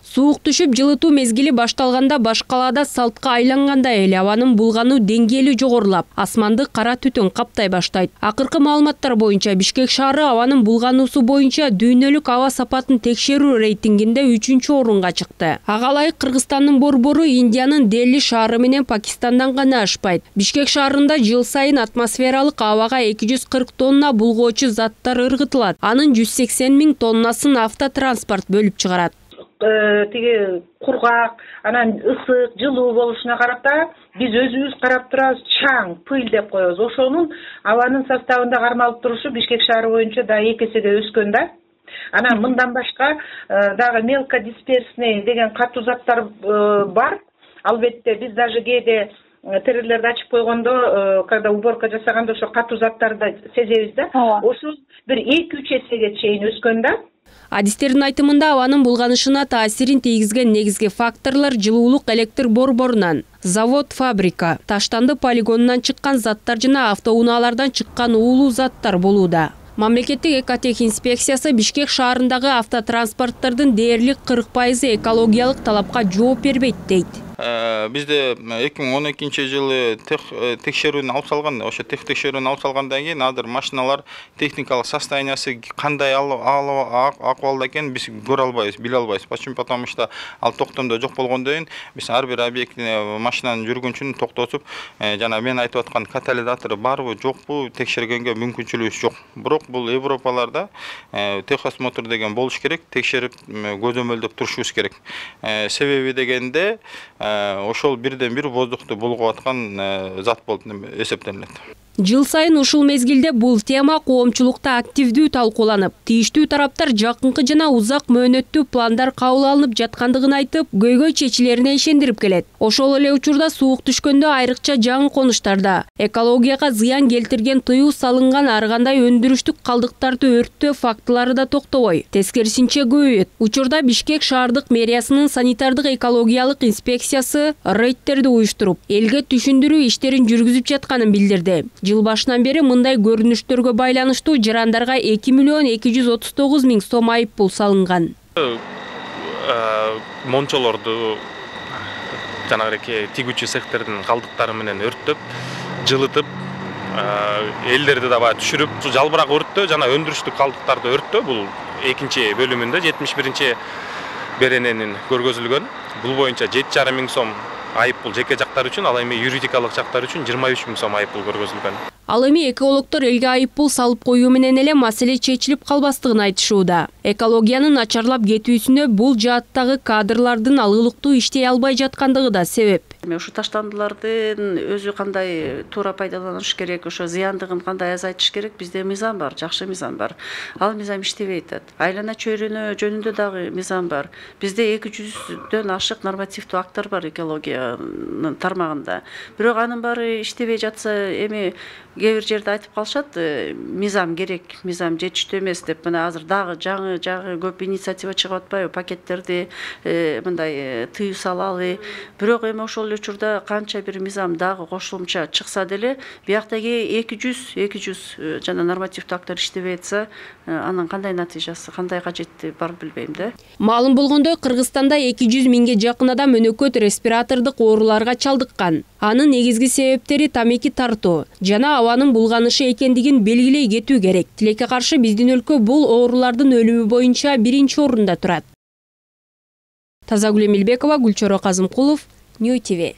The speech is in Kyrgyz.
Суук түшүп жылытуу мезгили башталганда баш калаада салтка айлангандай эле абанын булгануу деңгээли жогорулап, асманды кара түтүн каптай баштайт. Акыркы маалыматтар боюнча Бишкек шаары абанын булгануусу боюнча дүйнөлүк аба сапатын текшерүү рейтингинде 3-орунга чыкты. Ага ылайык Кыргызстандын борбору Индиянын Дели шаары менен Пакистандан гана ашпайт. Бишкек шаарында жыл сайын атмосфералык абага 240 тонна булгоочу заттар ыргытылат. Анын 180 000 тоннасын автотранспорт бөлүп чыгарат. Тиги кургак, анан ысык, жылуу болушуна карата биз өзүбүз карап турабыз, чаң, пыль деп коебуз. Ошонун абанын составында кармалып турушу Бишкек шаары боюнча да 2 эседе өскөн да. Анан мындан башка дагы мелкодисперсный деген катуу заттар бар. Албетте биз даже кээде терезелерди ачып койгондо, когда уборка жасаганда ошо катуу заттарды сезебиз да. Ошол бир 2-3 эсеге чейин өскөн да. Адистердин айтымында абанын булганышына таасирин тийгизген негизги факторлор жылуулук электр борборунан, завод, фабрика, таштанды полигонунан чыккан заттар жана автоунаалардан чыккан уулуу заттар болууда. Мамлекеттик экотех инспекциясы Бишкек шаарындагы автотранспорттардын дээрлик 40% экологиялык талапка жооп бербейт дейт. Бизде 2012-жылы текшерүүнү алып салган, ошо текшерүүнү алып салгандан кийин азыр машиналар техникалык состояниясы кандай акыбалда экенин биз көрө албайбыз, биле албайбыз. Почему? Потому что ал токтомдо жок болгондон кийин биз ар бир объектине машинанын жүргүнчүн токтотуп, жана мен айтып аткан катализатору барбы, жокпу текшергенге мүмкүнчүлүгүбүз жок. Бирок бул Европаларда техосмотр деген болуш керек, текшерип көзөмөлдөп турушубуз керек. Себеби дегенде ошол бирден бир воздухту булгап аткан зат болуп эсептелинет. Жыл сайын ушул мезгилде бул тема коомчулукта активдүү талкууланып, тийиштүү тараптар жакынкы жана узак мөөнөттүү пландар кабыл алынып жаткандыгын айтып, көйгөй чечилерине ишендирип келет. Ошол эле учурда суук түшкөндө айрыкча жаңы конуштарда экологияга зыян келтирген тыюу салынган ар кандай өндүрүштүк калдыктарды өрттөө фактылары да токтобой, тескерисинче көбөйөт. Учурда Бишкек шаардык мэриясынын санитардык экологиялык инспекциясы рейдтерди уюштуруп, элге түшүндүрүү иштерин жүргүзүп жатканын билдирди. Жыл башынан бери мындай көрүнүштөргө байланыштуу жарандарга 2,239 000 сом айыппул салынган. Мончолорду жанагы тигүүчү цехтердин калдыктары менен өрттөп, жылытып, элдерди да түшүрүп, жалбырак өрттөө жана өндүрүштүк калдыктарды өрттөө бул экинчи бөлүмүндө 71-чи берененин көргөзүлгөн. Бул боюнча 7,5 000 сом айыппул жеке жактар үчүн, ал эми юридикалык жактар үчүн 23 000 сом айыппул көргөзүлгөн. Ал эми экологдор элге айыппул салып коюу менен эле маселе чечилип калбастыгын айтышууда. Экологиянын начарлап кетүүсүнө бул жааттагы кадрлардын алгылыктуу иштей албай жаткандыгы да себеп. Ушу таштандылардын өзү кандай туура пайдаланыш керек, ошо зыяндыгын кандай азайтыш керек, бизде мыйзам бар, жакшы мыйзам бар. Ал мыйзам иштебей атат. Айлана чөйрөнү жөнүндө дагы мыйзам бар. Бизде 200дөн ашык нормативдүү акттар бар экологиянын тармагында. Бирок анын баары иштебей жатса, эми кээ бир жерде айтып калышат, мыйзам керек, мыйзам жетиштүү эмес деп. Мына азыр дагы жаңы көп инициатива чыгып атпайбы, пакеттерди мындай тыюу салалы. Бирок эми ошол учурда канча бир мыйзам дагы кошулумча чыкса деле, бияктагы 200 жана нормативдүү акттар иштебей атса, анын кандай натыйжасы, кандай кажети бар билбейм да. Маалым болгондой, Кыргызстанда 200 000ге жакын адам өнөкөт респиратордук ооруларга чалдыккан. Анын негизги себептери тамеки тартуу жана абанын булганышы экендигин белгилей кетүү керек. Тилекке каршы биздин өлкө бул оорулардын өлүмү боюнча 1-орунда турат. Тазагүл Эмилбекова, Гүлчоро Казымкулов, Нью ТВ.